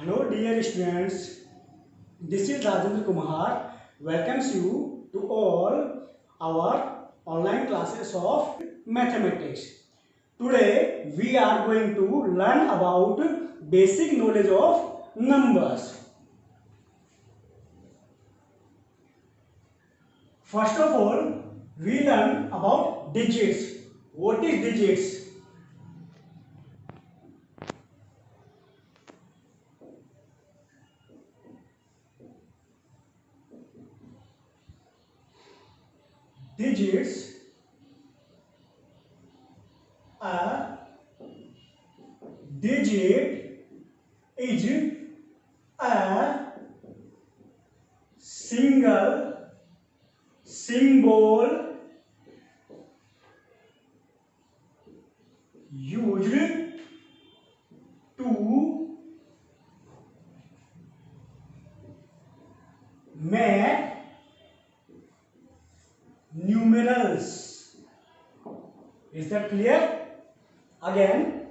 Hello dear students, this is Rajendra Kumar welcomes you to all our online classes of mathematics. Today we are going to learn about basic knowledge of numbers. First of all, we learn about digits. What is digits? Digits a digit is a single symbol used to make numerals. Is that clear? Again,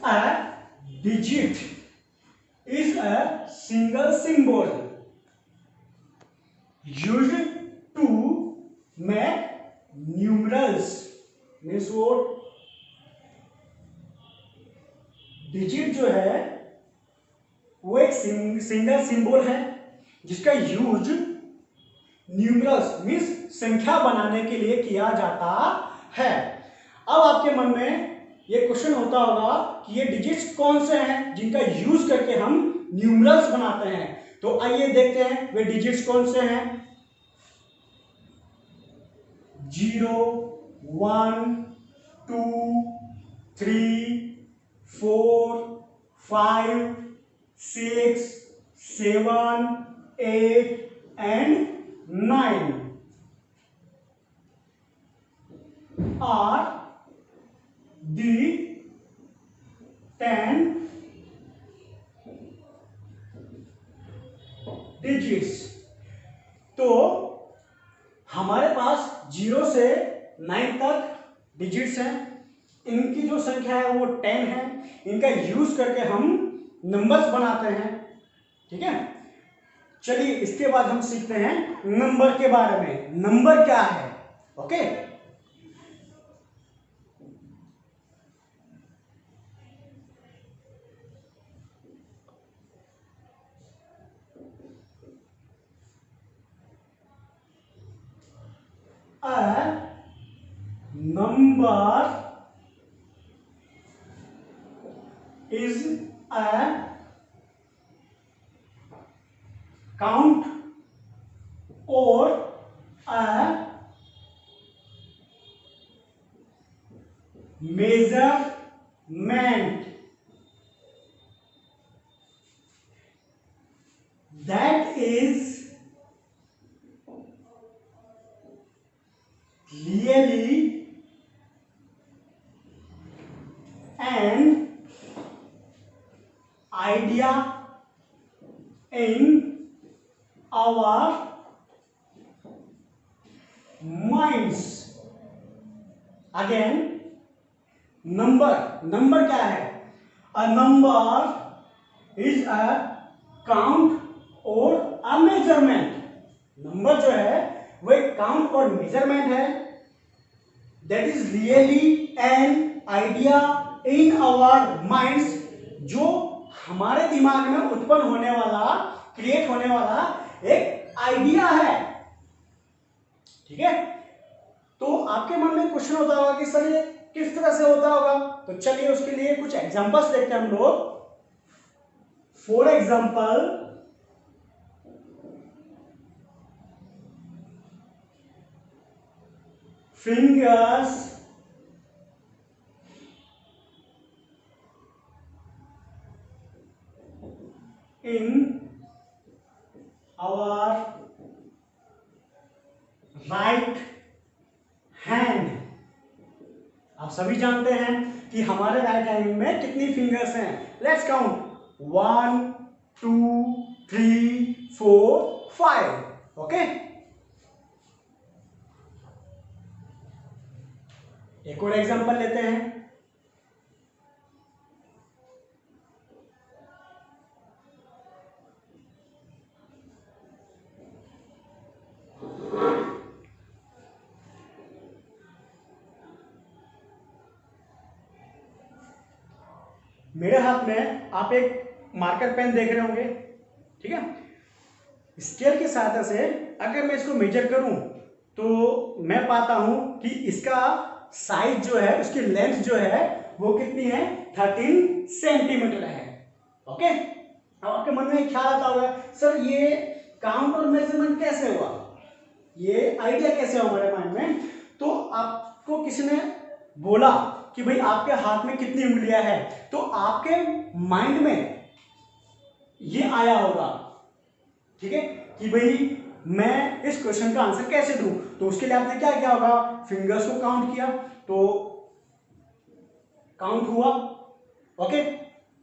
a digit is a single symbol used to make numerals. Means what? Digit जो है वो एक single symbol है जिसका use numerals means संख्या बनाने के लिए किया जाता है। अब आपके मन में ये क्वेश्चन होता होगा कि ये डिजिट्स कौन से हैं जिनका यूज करके हम न्यूमरल्स बनाते हैं। तो आइए देखते हैं वे डिजिट्स कौन से हैं। 0 1 2 3 4 5 6 7 8 and 9 are the 10 digits। तो हमारे पास 0 से 9 तक डिजिट्स हैं। इनकी जो संख्या है वो 10 है। इनका यूज करके हम नंबर्स बनाते हैं। ठीक है, चलिए इसके बाद हम सीखते हैं नंबर के बारे में। नंबर क्या है? Okay, a number is a count or a measurement that is really an idea in our minds। Again, number क्या है? A number is a count और a measurement। नंबर जो है वो एक काउंट और मेजरमेंट है। That is really an idea in our minds, जो हमारे दिमाग में उत्पन्न होने वाला, क्रिएट होने वाला एक आइडिया है। ठीक है, तो आपके मन में क्वेश्चन होता होगा कि सर ये किस तरह से होता होगा। तो चलिए उसके लिए कुछ एग्जांपल्स देखते हैं हम लोग। For example, fingers in our right hand। आप सभी जानते हैं कि हमारे राइट हैंड में कितनी फिंगर्स हैं। Let's count 1 2 3 4 5। ओके, एक और एग्जांपल लेते हैं। मेरे हाथ में आप एक मार्कर पेन देख रहे होंगे, ठीक है। स्केल की सहायता से अगर मैं इसको मेजर करूं तो मैं पाता हूं कि इसका साइज जो है, उसकी लेंथ जो है वो कितनी है, 13 सेंटीमीटर है। ओके, अब आपके मन में ख्याल आता होगा, सर ये काउंट और मेजरमेंट कैसे हुआ, ये आइडिया कैसे हुआ हमारे माइंड में। तो आपको किसी ने बोला कि भाई आपके हाथ में कितनी उंगलियां हैं, तो आपके माइंड में ये आया होगा, ठीक है, कि भाई मैं इस क्वेश्चन का आंसर कैसे दूं। तो उसके लिए आपने क्या किया होगा, फिंगर्स को काउंट किया तो काउंट हुआ। ओके,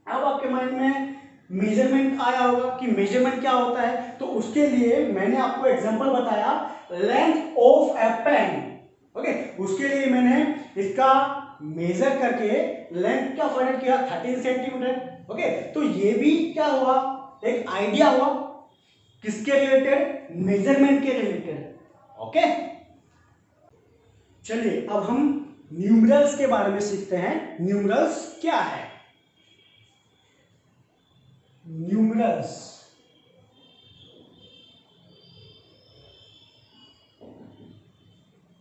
अब आपके माइंड में मेजरमेंट आया होगा कि मेजरमेंट क्या होता है। तो उसके लिए मैंने आपको एग्जांपल बताया, length of a pen. Okay, उसके लिए मैंने इसका मेजर करके लेंथ क्या फाइंड किया, 13 सेंटीमीटर। ओके, तो ये भी क्या हुआ, एक आइडिया हुआ, किसके रिलेटेड, मेजरमेंट के रिलेटेड। ओके, चलिए अब हम न्यूमरल्स के बारे में सीखते हैं। न्यूमरल्स क्या है, न्यूमरल्स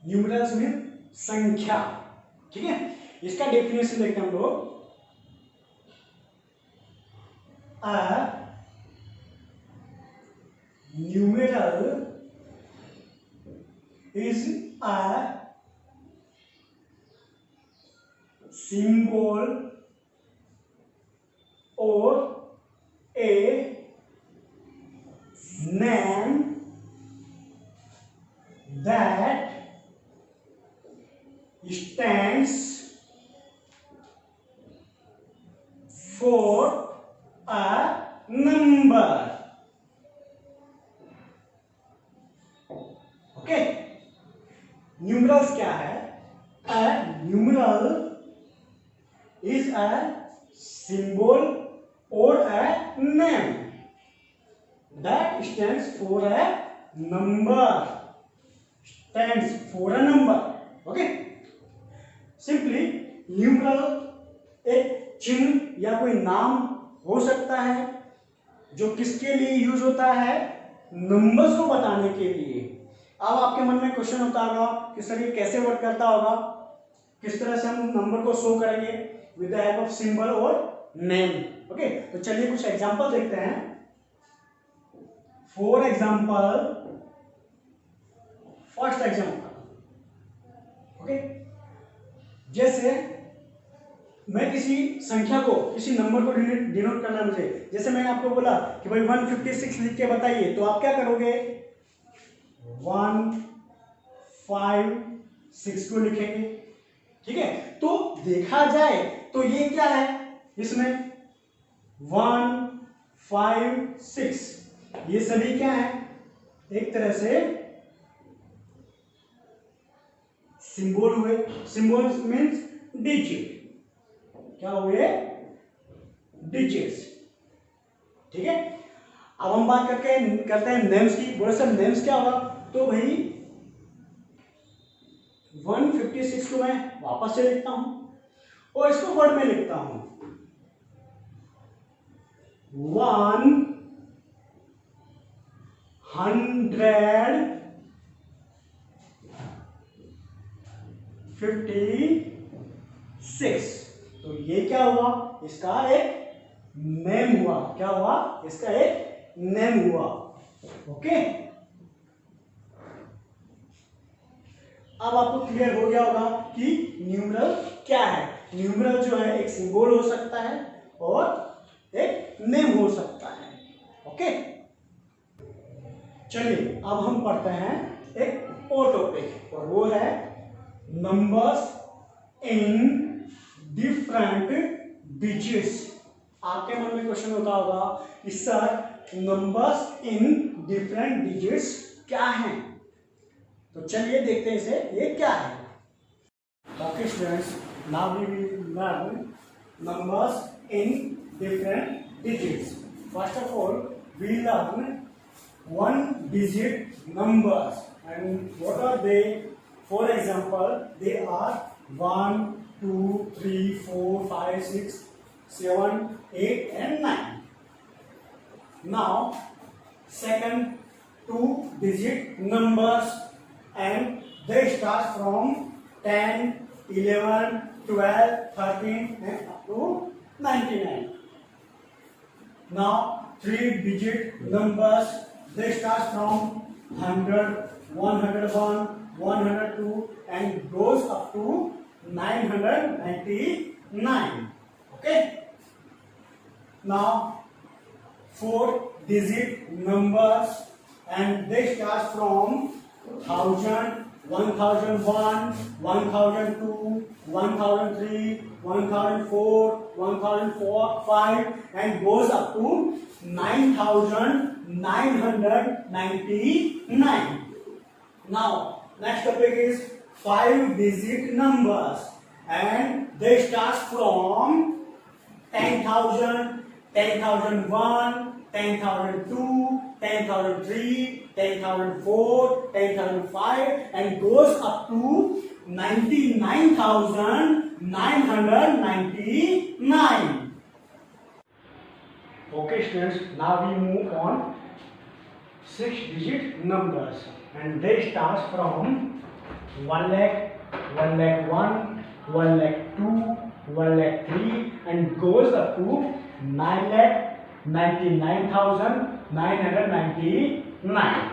न्यूमरल्स में संख्या, ठीक है। इसका डेफिनेशन देखते हैं हम लोग, अ numeral is a symbol or a name that stands for a number. Okay, numerals क्या है, a numeral is a symbol or a name that stands for a number, stands for a number. Okay, simply numeral एक चिन्ह या कोई नाम हो सकता है जो किसके लिए यूज होता है, नंबर्स को बताने के लिए। अब आपके मन में क्वेश्चन होता होगा कि सर ये कैसे वर्क करता होगा, किस तरह से हम नंबर को शो करेंगे, with the help of symbol और नेम। ओके, तो चलिए कुछ एग्जांपल देखते हैं। For example, first example, okay, जैसे मैं किसी संख्या को, किसी नंबर को डिनोट करना है मुझे, जैसे मैंने आपको बोला कि भाई 156 लिख के बताइए, तो आप क्या करोगे, 156 को लिखेंगे, ठीक है। तो देखा जाए तो ये क्या है, इसमें 156 ये सभी क्या है, एक तरह से सिंबल हुए। सिंबल मीन्स डिजिट, क्या हुए, डिजिट्स, ठीक है। अब हम बात करते हैं नेम्स की। बोले सर नेम्स क्या होगा, तो भाई 156 को मैं वापस से लिखता हूं और इसको वर्ड में लिखता हूं, 156। तो ये क्या हुआ, इसका एक नेम हुआ, क्या हुआ, इसका एक नेम हुआ। ओके, अब आपको क्लियर हो गया होगा कि न्यूमरल क्या है। न्यूमरल जो है एक सिंबल हो सकता है और एक नेम हो सकता है। ओके, चलिए अब हम पढ़ते हैं एक और टॉपिक, और वो है नंबर्स इन डिफरेंट डिजिट्स। आपके मन में क्वेश्चन होता होगा कि sir numbers in different digits क्या हैं, तो चलिए देखते हैं इसे, ये क्या है। Okay students, now we will learn numbers in different digits. First of all we learn one digit numbers, and what are they, for example they are 1 2 3 4 5 6 7, 8 and 9. Now second two digit numbers, and they start from 10, 11, 12, 13 and up to 99. Now three digit numbers, they start from 100, 101, 102 and goes up to 999. Okay. Now four digit numbers, and they start from 1000, 1001, 1002, 1003, 1004, 1005 and goes up to 9999. Now next topic is five digit numbers, and they start from 10,000, 10,001, 10,002, 10,003, 10,004, 10,005 and goes up to 99,999. Okay students, now we move on six digit numbers, and they start from 1 lakh, 1 lakh 1, 1 lakh 2, 1 lakh 3 and goes up to 9 lakh 99,999.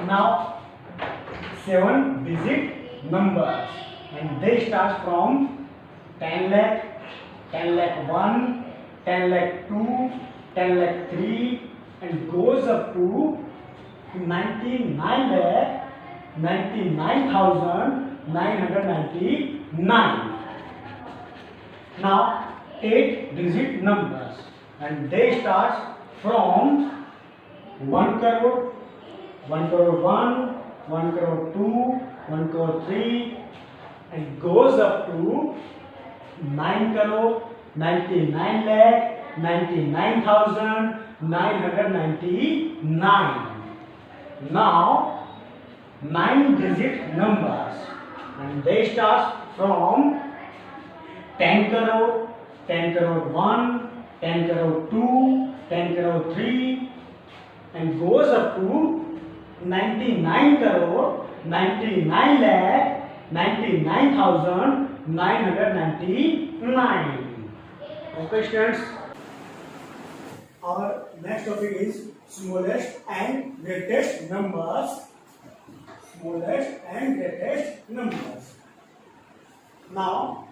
Now seven digit numbers, and they start from 10 lakh, 10 lakh 1, 10 lakh 2, 10 lakh 3 and goes up to 99 lakh 99,999. Now eight digit numbers, and they start from 1 crore, 1 crore 1, 1 crore 2, 1 crore 3 and goes up to 9 crore 99 lakh 99,999. Now nine digit numbers, and they start from 10 crore, 10 crore 1, 10 crore 2, 10 crore 3 and goes up to 99 crore 99 lakh 99,999. Okay students, our next topic is smallest and greatest numbers. Smallest and greatest numbers. Now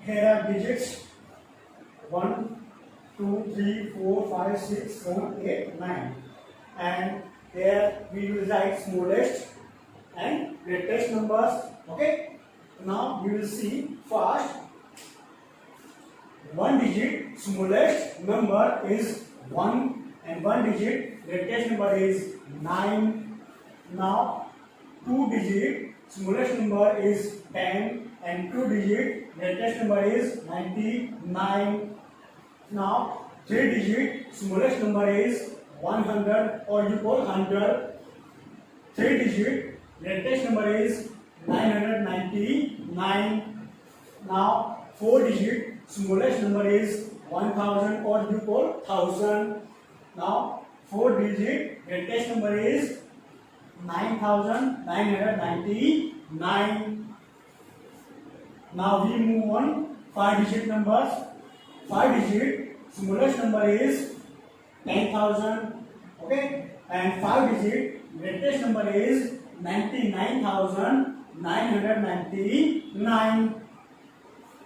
here are digits 1, 2, 3, 4, 5, 6, 7, 8, 9, and here we will write smallest and greatest numbers. Okay. Now we will see first one digit smallest number is 1 and one digit greatest number is 9. Now two digit smallest number is 10 and two digit greatest number is 99. Now three digit smallest number is 100 or you call 100. Three digit greatest number is 999. Now four digit smallest number is 1000 or you call 1000. Now four digit greatest number is 9,999. Now we move on five digit numbers. Five digit smallest number is 10,000. Okay, and five digit greatest number is 99,999.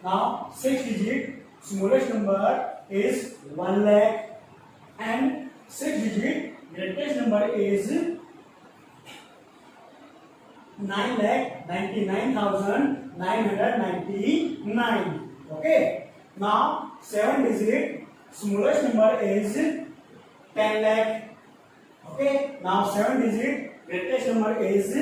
Now six digit smallest number is 1 lakh, and six digit greatest number is 9,99,999. Okay. Now seven digit smallest number is 10 lakh. Okay. Now seven digit greatest number is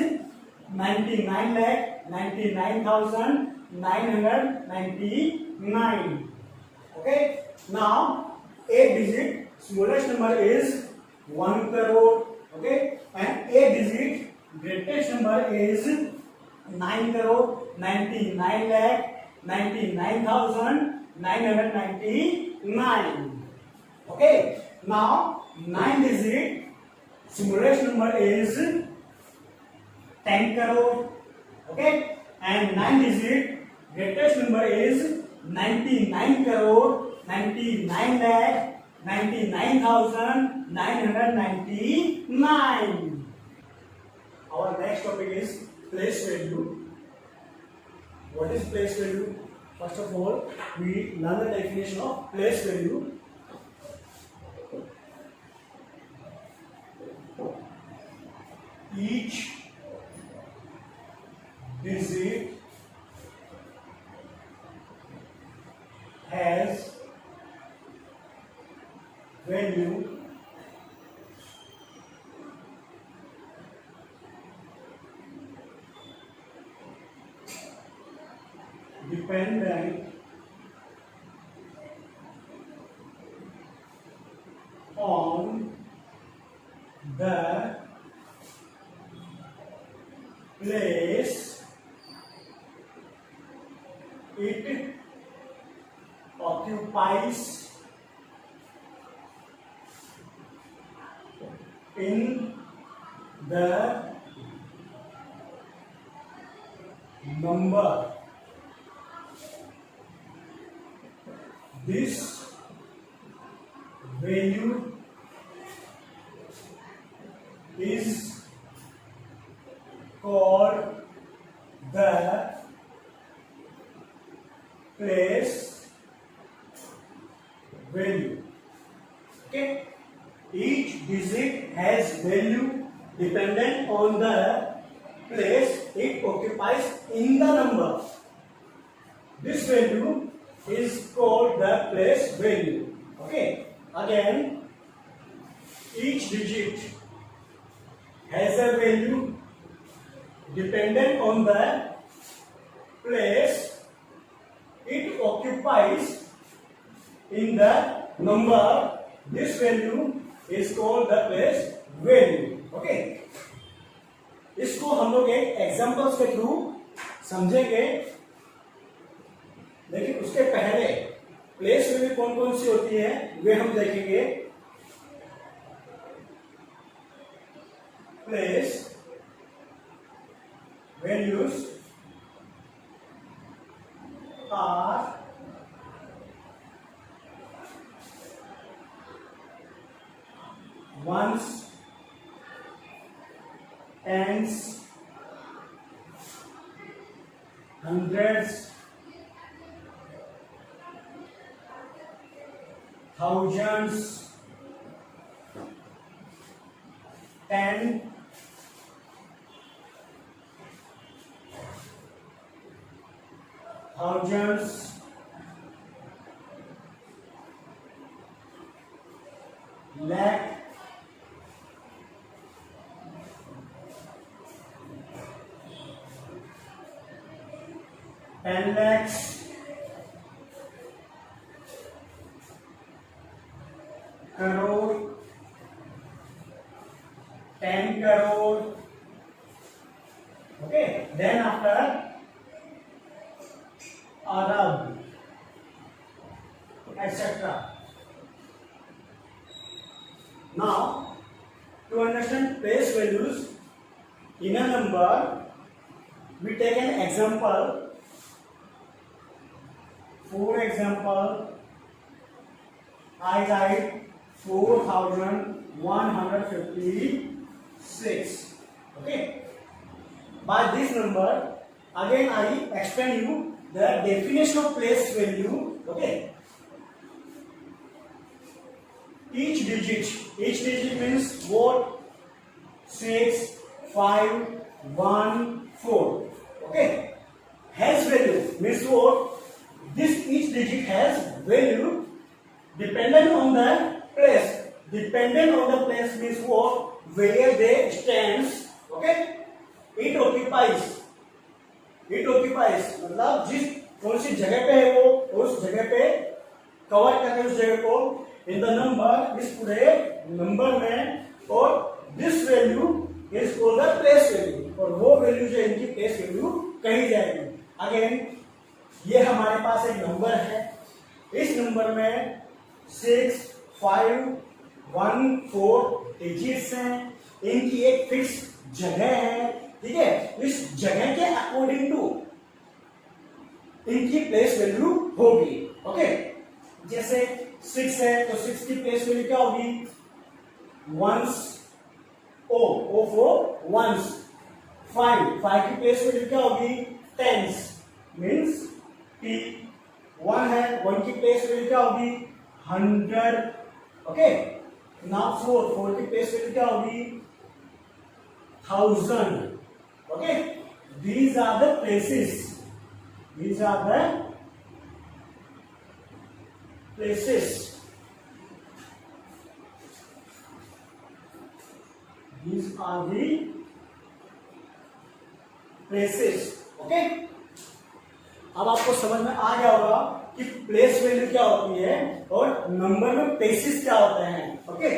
99 lakh 99,999. Okay. Now eight digit smallest number is 1 crore. Okay. And eight digit greatest number is 9 crore 99 lakh 99,999. 999. Okay, now 9 digit smallest number is 10 crore. Okay, and 9 digit greatest number is 99 crore, 99 lakh, 99,999. Our next topic is place value. What is place value? First of all, we learn the definition of place value. Each digit has value dependent on the place it occupies in the number. This value is called the place value. Okay, each digit has value dependent on the place it occupies in the number. This value is called the place value. Okay, again, each digit has a value dependent on the place it occupies in the number. This value is called the place value. Okay, इसको हम लोग एक examples के through समझेंगे, लेकिन उसके पहले place value कौन कौन सी होती है वे हम देखेंगे. Place values are ones, tens, hundreds, thousands, 10, thousands, lakh, ten lakhs, crore, 10 crore. Okay, then after Arab, etc. Now, to understand place values in a number, we take an example. For example, I write 4156. Okay, by this number, again I explain you the definition of place value. Okay, each digit means what? 6, 5, 1, 4. Okay, has value means what? This each digit has value dependent on the place. Dependent on the place means what? Where they stands. Okay, it occupies मतलब जिस कौन सी जगह पे है वो उस जगह पे कवर करके उस जगह को इन द नंबर, इस पूरे नंबर में, और this value is called the place value, और वो वैल्यू जो इनकी प्लेस वैल्यू कही जाएगी. अगेन ये हमारे पास एक नंबर है, इस नंबर में 6, 5, 1, 4 डिजिट्स हैं, इनकी एक फिक्स जगह है, ठीक है। इस जगह के अकॉर्डिंग टू इनकी प्लेस वैल्यू होगी, ओके। जैसे 6 है तो 6 की प्लेस वैल्यू क्या होगी, वंस, ओ फॉर वंस। 5 की प्लेस वैल्यू क्या होगी, टेंस, मीन्स टी। 1 है, 1 की प्लेस वैल्यू क्या होगी, 100, ओके। नाउ 4 की प्लेस वैल्यू क्या होगी, 1000, okay. These are the places. These are the places. These are the places. Okay? अब आपको समझ में आ गया होगा कि प्लेस वैल्यू क्या होती है और नंबर में प्लेसेस क्या होते हैं, ओके।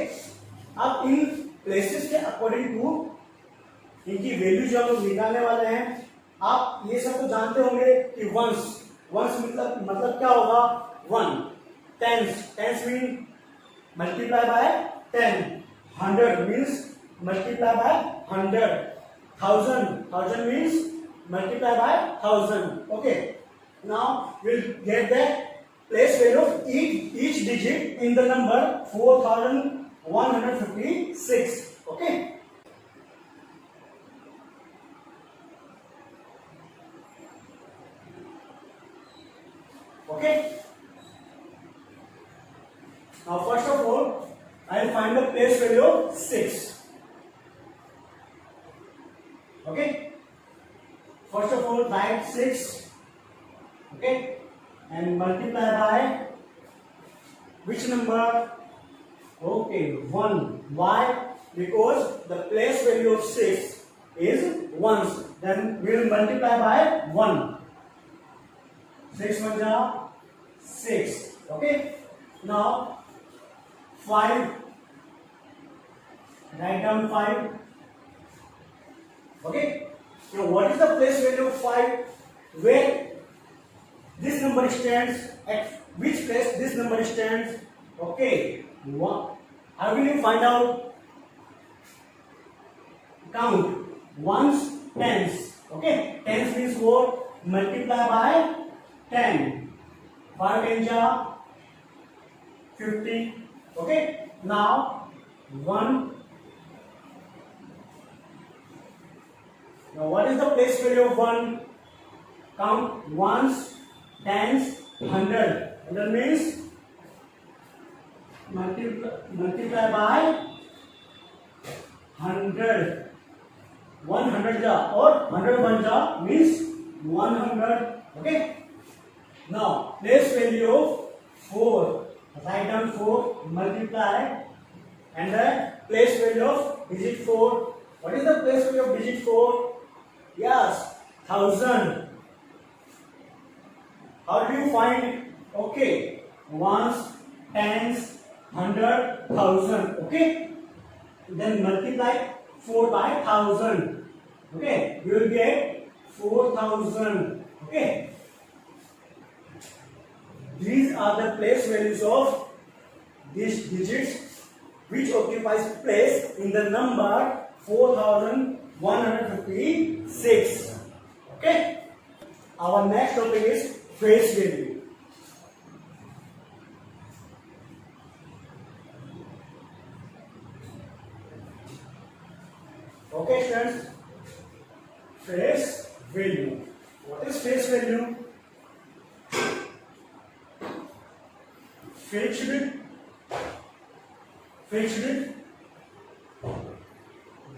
अब इन प्लेसेस के अकॉर्डिंग टू इनकी वैल्यू जो हम निकालने वाले हैं, आप ये सब तो जानते होंगे कि वंस मतलब क्या होगा, 1। Tens mean multiply by 10। 100 means multiply by 100। 1000 means multiply by 1000, okay. Now we'll get the place value of each digit in the number 4156, okay. Okay. Now first of all, I will find the place value of 6. Okay. First of all, write 6. Okay. And multiply by which number? Okay, 1. Why? Because the place value of 6 is ones. Then we will multiply by 1. 6 1 ja 6, okay. Now 5, write down 5, okay. Now what is the place value of 5? Where this number stands, at which place this number stands, okay. How will you find out? Count ones, tens, okay. Tens means what? Multiply by 10. 5 10 ja 50, okay. Now 1. Now what is the place value of 1? Count ones, tens, 100. 100 means multiply by 100. 100 ja or 101 ja means 100, okay. Now place value of 4, write down 4, multiply, and the place value of digit 4. What is the place value of digit 4? Yes, 1000. How do you find it? Okay, ones, tens, 100, 1000, okay. Then multiply 4 by 1000, okay. You will get 4000, okay. These are the place values of these digits which occupies place in the number 4156, okay. Our next topic is face value. Okay students, face value. What is face value? Fixed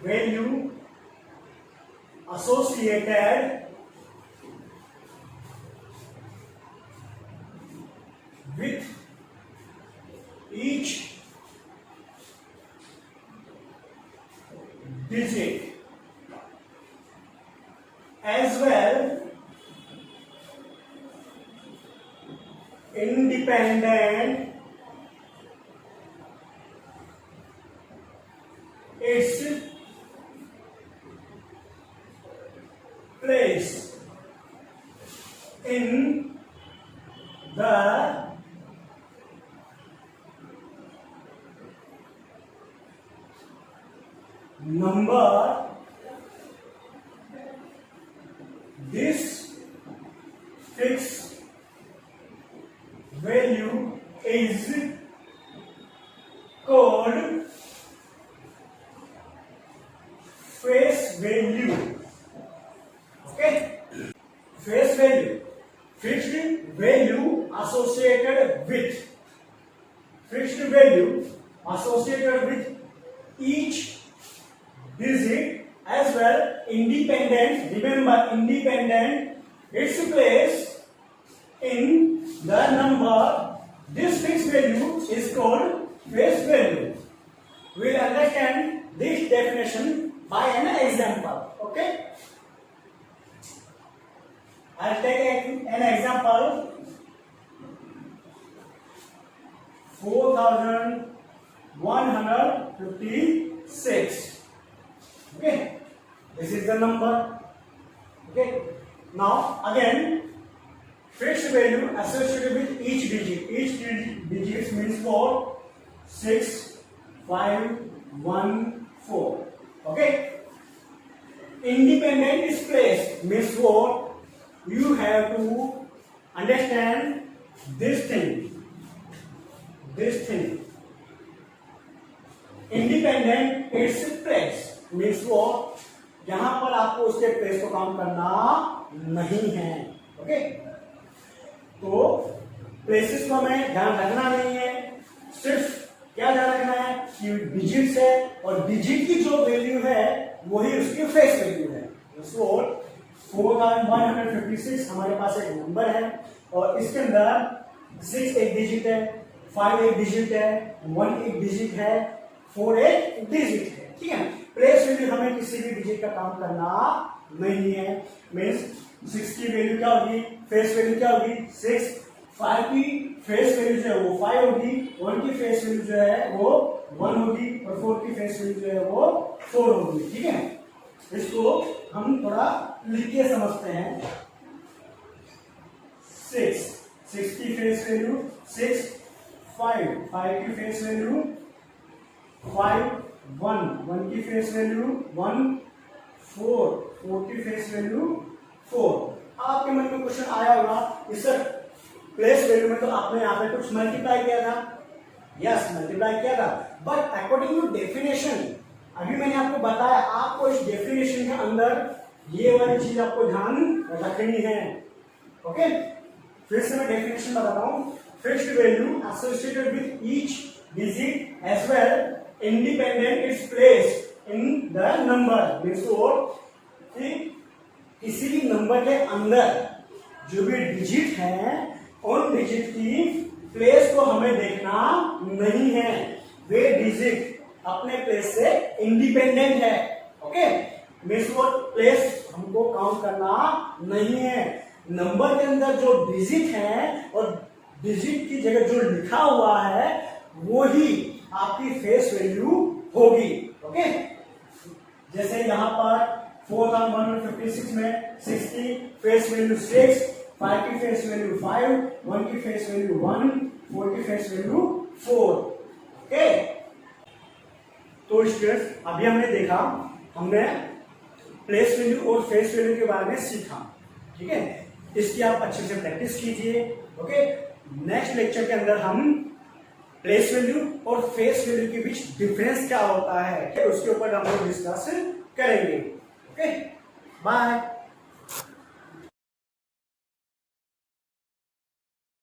value associated with each digit as well independent its place in the number this fixed value is called face value. Okay, face value, fixed value associated with each digit as well independent. Remember, independent, its place in the number. This fixed value is called face value. We will understand this definition by an example. Okay, I'll take an example. 4156. Okay, this is the number. Okay, now again, fixed value associated with each digit. Each digit means 4, 6, 5, 1, 4. Okay, independent is placed means what? You have to understand this thing. Independent its place means वो यहां पर आपको उसके place को count करना नहीं है. Okay, तो प्लेसेस को हमें ध्यान रखना नहीं है. सिर्फ क्या ध्यान रखना है कि डिजिट्स है और डिजिट की जो वैल्यू है वही उसकी फेस वैल्यू है. 4156 हमारे पास एक नंबर है और इसके अंदर 6 एक डिजिट है, 5 एक डिजिट है, 1 एक डिजिट है, 4 एक डिजिट है. ठीक है, प्लेस वैल्यू हमें किसी भी डिजिट का काउंट करना नहीं है. मींस 6 की वैल्यू क्या होगी, फेस वैल्यू क्या होगी 6, 5 की फेस वैल्यू जो है वो 5 होगी, 1 की फेस वैल्यू जो है वो 1 होगी और 4 की फेस वैल्यू जो है वो 4 होगी. ठीक है, इसको हम थोड़ा लिख के समझते हैं. 6 की फेस वैल्यू 6, 5 की फेस वैल्यू 5, 1 की फेस वैल्यू 1, 4 की फेस वैल्यू 4. आपके मन में क्वेश्चन आया होगा कि सर प्लेस वैल्यू में तो आपने यहाँ पे कुछ मल्टीप्लाई किया था. यस, मल्टीप्लाई किया था, बट अकॉर्डिंग टू डेफिनेशन अभी मैंने आपको बताया, आपको इस डेफिनेशन के अंदर ये वाली चीज आपको ध्यान रखनी है. ओके, फिर से मैं डेफिनेशन बताता हूं. Fixed value associated with each digit as well independent its place in the number. Means कि किसी भी नंबर के अंदर जो भी डिजिट है उन डिजिट की प्लेस को हमें देखना नहीं है. वे डिजिट अपने प्लेस से इंडिपेंडेंट है. ओके, मीन्स वो प्लेस हमको काउंट करना नहीं है. नंबर के अंदर जो डिजिट है और डिजिट की जगह जो लिखा हुआ है वो ही आपकी फेस वैल्यू होगी. ओके, जैसे यहां पर 4156 में 6 की फेस वैल्यू 6, 5 की फेस वैल्यू 5, 1 की फेस वैल्यू 1, 4 की फेस वैल्यू 4. ओके, तो स्टूडेंट्स अभी हमने देखा, हमने प्लेस वैल्यू और फेस वैल्यू के बारे में सीखा. ठीक है, इसकी आप अच्छे से प्रैक्टिस कीजिए. ओके, नेक्स्ट लेक्चर के अंदर हम प्लेस वैल्यू और फेस वैल्यू के बीच डिफरेंस क्या होता है उसके ऊपर हम लोग डिस्कस करेंगे. Okay, bye.